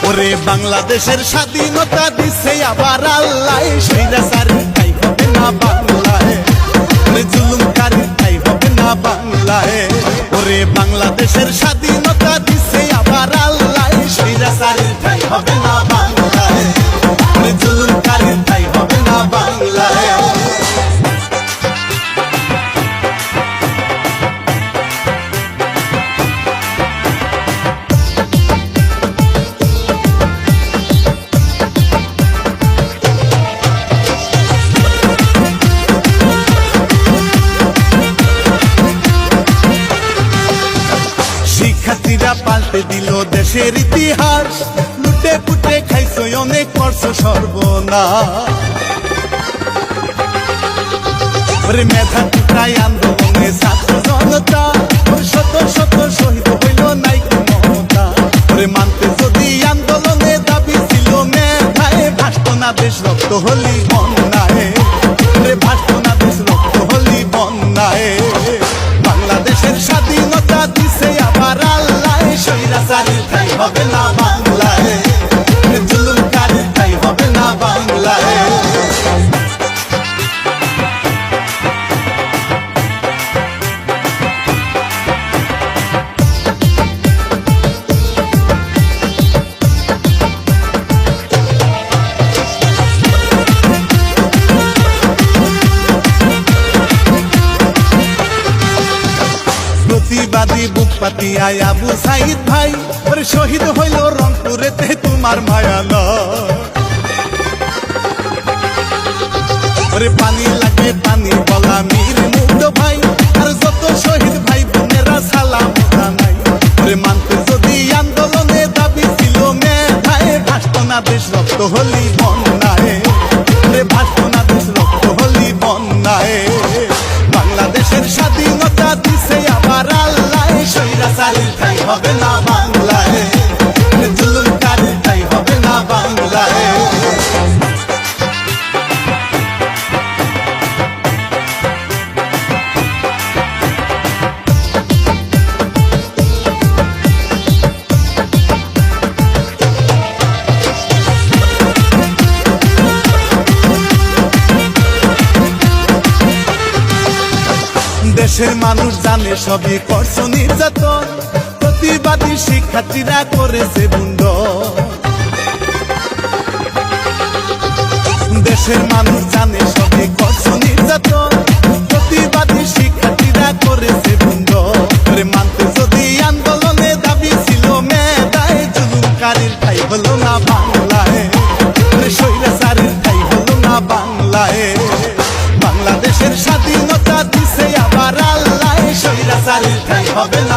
ওরে বাংলাদেশের স্বাধীনতা দিছে আবার আল্লাহ, স্বৈরাচারীর ঠাই হবে না বাংলায়, জুলুমকারীর ঠাই হবে না বাংলায়। ওরে বাংলাদেশের স্বাধীনতা দিছে আবার আল্লাহ, স্বৈরাচারীর ঠাই হবে না বাংলায়, জুলুমকারীর ঠাই হবে না বাংলায়। শিক্ষার্থীরা পাল্টে দিল দেশের ইতিহাস, লুটে পুটে খাইছো অনেক করছো সর্বনাশ। মেধা টুকরাই আন্দোলনে ছাত্র জনতা, শত শত শহীদ হইল নাই মমতা। মানতে যদি আন্দোলনে দাবি ছিল মেধায়, ভাসত না দেশ রক্ত হলি বন্যায়, ভাসত না দেশ রক্ত হলি বন্যায়। বাংলাদেশের স্বাধীনতা দিছে আবার আল্লাহ, স্বৈরাচারীর ঠাই হবে না বাংলায়, জুলুমকারীর ঠাই হবে না বাংলায়। প্রতিবাদী বুক পাতিয়ায় আবু সাইদ ভাই, ওরে শহীদ হইল রংপুরেতে তোমার মায়া লয়। ওরে পানি লাগে পানি বলা মীর মুগ্ধ ভাই, আর যত শহীদ ভাই বোনেরা সালাম জানাই। ওরে মানতে যদি আন্দোলনে দাবি ছিল মেধায়, ভাসত না দেশ রক্ত হলি বন্যায়, ভাসত না দেশ রক্ত হলি বন্যায়। বাংলাদেশের স্বাধীনতা দিছে আবার আল্লাহ, স্বৈরাচারীর ঠাই হবে না বাংলায়, জুলুমকারীর ঠাই হবে না বাংলায়। দেশের মানুষ জানে সবই করছো নির্যাতন, প্রতিবাদী শিক্ষার্থীরা করেছে বুন্দ। দেশের মানুষ জানে সবই করছো নির্যাতন, প্রতিবাদী শিক্ষার্থীরা করেছে বুন্দ। মানতে যদি আন্দোলনে দাবি ছিল মেধায়, জুলুমকারীর ঠাই হলো না বাংলায়, স্বৈরাচারীর ঠাই হলো না বাংলায়। বাংলাদেশের স্বাধীনতা দিছে আবার আল্লাহ, স্বৈরাচারীর ঠাই হবে না